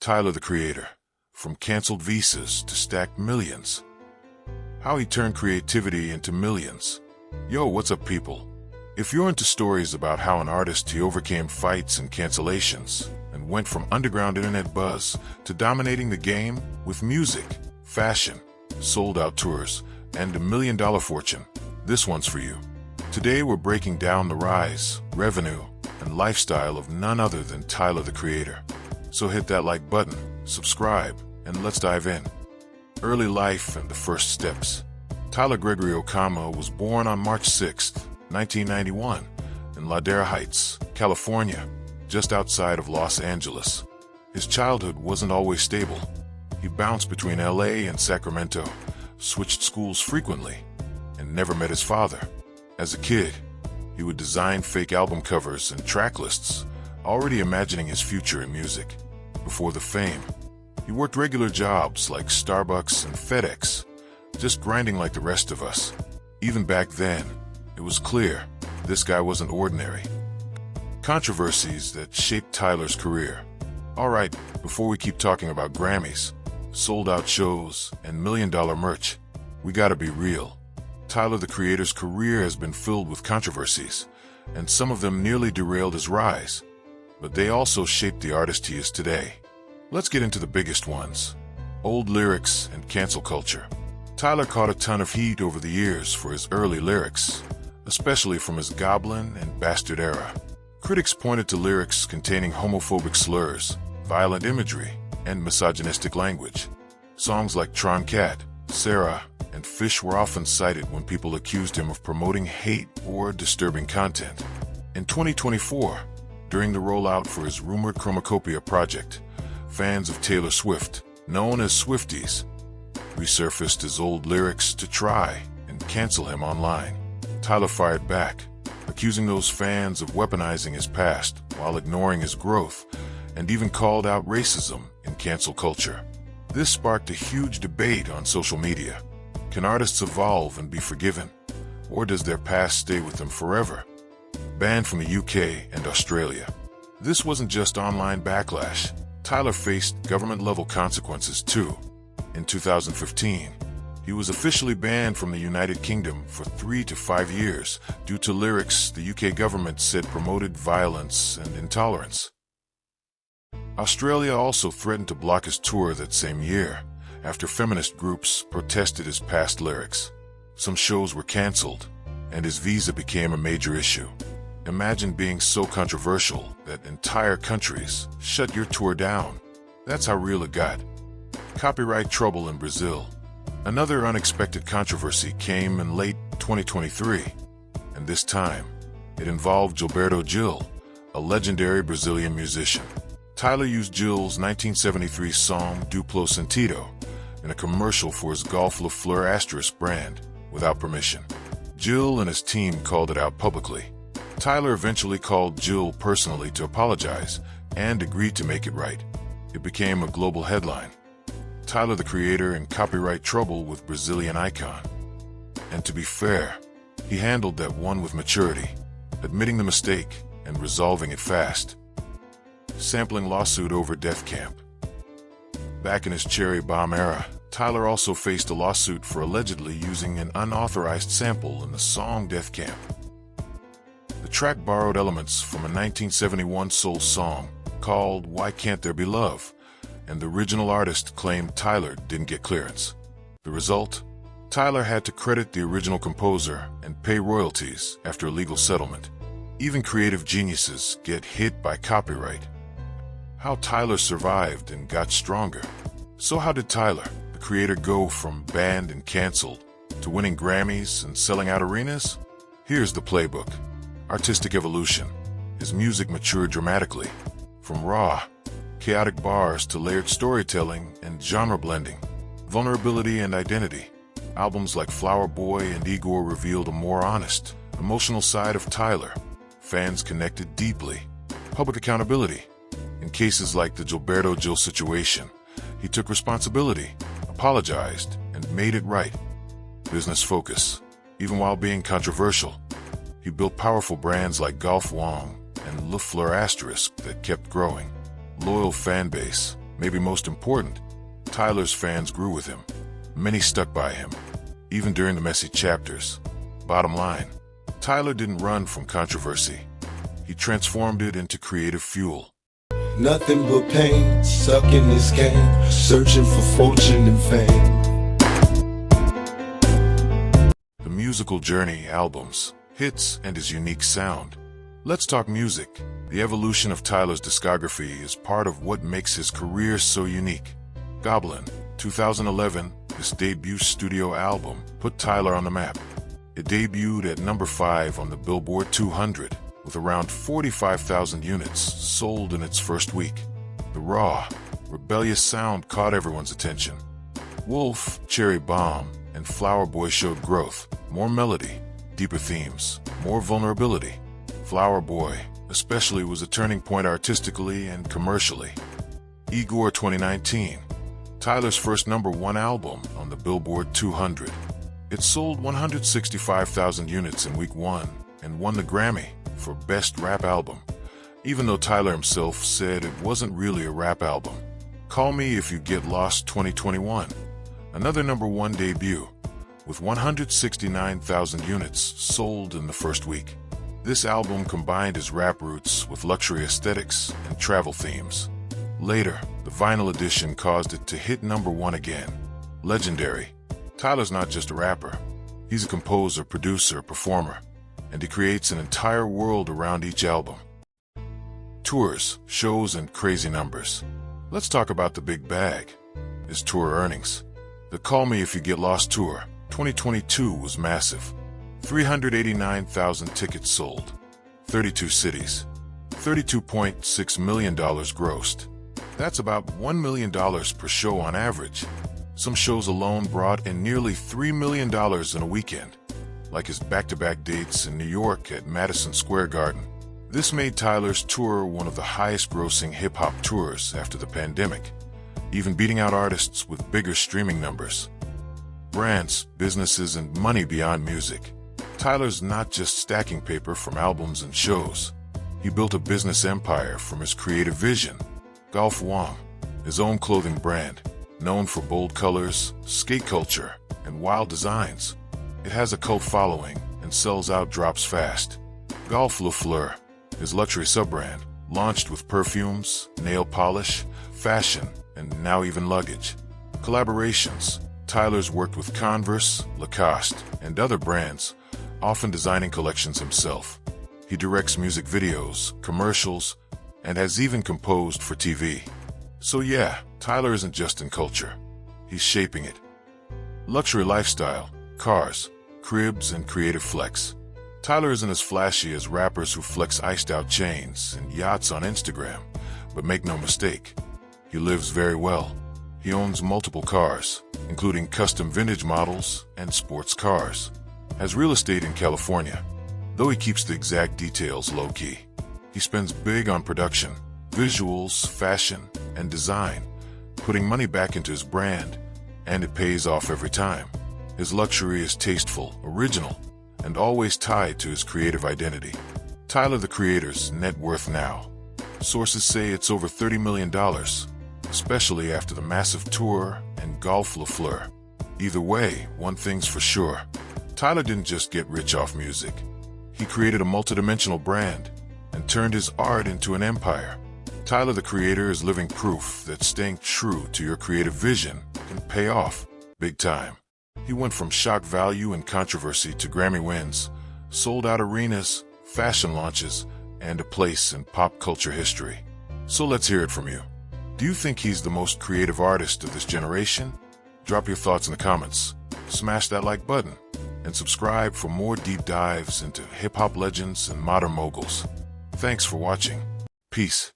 Tyler, the Creator. From canceled visas to stacked millions. How he turned creativity into millions. Yo, what's up, people? If you're into stories about how an artist he overcame fights and cancellations and went from underground internet buzz to dominating the game with music, fashion, sold-out tours, and $1 million fortune, this one's for you. Today we're breaking down the rise, revenue, and lifestyle of none other than Tyler, the Creator. So hit that like button, subscribe, and let's dive in. Early life and the first steps. Tyler Gregory Okama was born on March 6, 1991, in Ladera Heights, California, just outside of Los Angeles. His childhood wasn't always stable. He bounced between LA and Sacramento, switched schools frequently, and never met his father. As a kid, he would design fake album covers and track lists, already imagining his future in music. Before the fame, he worked regular jobs like Starbucks and FedEx, just grinding like the rest of us. Even back then, it was clear this guy wasn't ordinary. Controversies that shaped Tyler's career. Alright, before we keep talking about Grammys, sold-out shows, and $1 million merch, we gotta be real. Tyler, the Creator's career has been filled with controversies, and some of them nearly derailed his rise. But they also shaped the artist he is today. Let's get into the biggest ones. Old lyrics and cancel culture. Tyler caught a ton of heat over the years for his early lyrics, especially from his Goblin and Bastard era. Critics pointed to lyrics containing homophobic slurs, violent imagery, and misogynistic language. Songs like Tron Cat, Sarah, and Fish were often cited when people accused him of promoting hate or disturbing content. In 2024, during the rollout for his rumored Chromacopia project, fans of Taylor Swift, known as Swifties, resurfaced his old lyrics to try and cancel him online. Tyler fired back, accusing those fans of weaponizing his past while ignoring his growth, and even called out racism in cancel culture. This sparked a huge debate on social media. Can artists evolve and be forgiven, or does their past stay with them forever? Banned from the UK and Australia. This wasn't just online backlash. Tyler faced government-level consequences too. In 2015, he was officially banned from the United Kingdom for 3 to 5 years due to lyrics the UK government said promoted violence and intolerance. Australia also threatened to block his tour that same year after feminist groups protested his past lyrics. Some shows were cancelled, and his visa became a major issue. Imagine being so controversial that entire countries shut your tour down. That's how real it got. Copyright trouble in Brazil. Another unexpected controversy came in late 2023, and this time, it involved Gilberto Gil, a legendary Brazilian musician. Tyler used Gil's 1973 song Duplo Sentido in a commercial for his Golf FLEUR brand without permission. Gil and his team called it out publicly. Tyler eventually called Gil personally to apologize and agreed to make it right. It became a global headline. Tyler, the Creator, in copyright trouble with Brazilian icon. And to be fair, he handled that one with maturity, admitting the mistake and resolving it fast. Sampling lawsuit over Death Camp. Back in his Cherry Bomb era, Tyler also faced a lawsuit for allegedly using an unauthorized sample in the song Death Camp. The track borrowed elements from a 1971 soul song called Why Can't There Be Love, and the original artist claimed Tyler didn't get clearance. The result? Tyler had to credit the original composer and pay royalties after a legal settlement. Even creative geniuses get hit by copyright. How Tyler survived and got stronger. So how did Tyler, the Creator, go from banned and canceled to winning Grammys and selling out arenas? Here's the playbook. Artistic evolution. His music matured dramatically, from raw, chaotic bars to layered storytelling and genre blending, vulnerability and identity. Albums like Flower Boy and Igor revealed a more honest, emotional side of Tyler. Fans connected deeply. Public accountability. In cases like the Gilberto Gil situation, he took responsibility, apologized, and made it right. Business focus. Even while being controversial, he built powerful brands like Golf Wong and FLEUR that kept growing. Loyal fan base. Maybe most important, Tyler's fans grew with him. Many stuck by him, even during the messy chapters. Bottom line, Tyler didn't run from controversy. He transformed it into creative fuel. Nothing but pain, stuck in this game, searching for fortune and fame. The musical journey, albums, hits, and his unique sound. Let's talk music. The evolution of Tyler's discography is part of what makes his career so unique. Goblin, 2011, his debut studio album, put Tyler on the map. It debuted at number 5 on the Billboard 200, with around 45,000 units sold in its first week. The raw, rebellious sound caught everyone's attention. Wolf, Cherry Bomb, and Flower Boy showed growth, more melody, deeper themes, more vulnerability. Flower Boy, especially, was a turning point artistically and commercially. Igor, 2019, Tyler's first #1 album on the Billboard 200. It sold 165,000 units in week 1 and won the Grammy for Best Rap Album, even though Tyler himself said it wasn't really a rap album. Call Me If You Get Lost, 2021, another #1 debut, with 169,000 units sold in the first week. This album combined his rap roots with luxury aesthetics and travel themes. Later, the vinyl edition caused it to hit #1 again. Legendary. Tyler's not just a rapper. He's a composer, producer, performer, and he creates an entire world around each album. Tours, shows, and crazy numbers. Let's talk about the big bag, his tour earnings. The Call Me If You Get Lost tour, 2022, was massive. 389,000 tickets sold, 32 cities, $32.6 million grossed. That's about $1 million per show on average. Some shows alone brought in nearly $3 million in a weekend, like his back-to-back dates in New York at Madison Square Garden. This made Tyler's tour one of the highest-grossing hip-hop tours after the pandemic, even beating out artists with bigger streaming numbers. Brands, businesses, and money beyond music. Tyler's not just stacking paper from albums and shows. He built a business empire from his creative vision. Golf Wong, his own clothing brand, known for bold colors, skate culture, and wild designs. It has a cult following and sells out drops fast. Golf FLEUR, his luxury sub-brand, launched with perfumes, nail polish, fashion, and now even luggage. Collaborations. Tyler's worked with Converse, Lacoste, and other brands, often designing collections himself. He directs music videos, commercials, and has even composed for TV. So yeah, Tyler isn't just in culture. He's shaping it. Luxury lifestyle, cars, cribs, and creative flex. Tyler isn't as flashy as rappers who flex iced-out chains and yachts on Instagram, but make no mistake, he lives very well. He owns multiple cars, including custom vintage models and sports cars. Has real estate in California, though he keeps the exact details low-key. He spends big on production, visuals, fashion, and design, putting money back into his brand, and it pays off every time. His luxury is tasteful, original, and always tied to his creative identity. Tyler, the Creator's net worth now. Sources say it's over $30 million, especially after the massive tour and Golf FLEUR. Either way, one thing's for sure. Tyler didn't just get rich off music. He created a multidimensional brand and turned his art into an empire. Tyler, the Creator, is living proof that staying true to your creative vision can pay off big time. He went from shock value and controversy to Grammy wins, sold-out arenas, fashion launches, and a place in pop culture history. So let's hear it from you. Do you think he's the most creative artist of this generation? Drop your thoughts in the comments, smash that like button, and subscribe for more deep dives into hip-hop legends and modern moguls. Thanks for watching. Peace.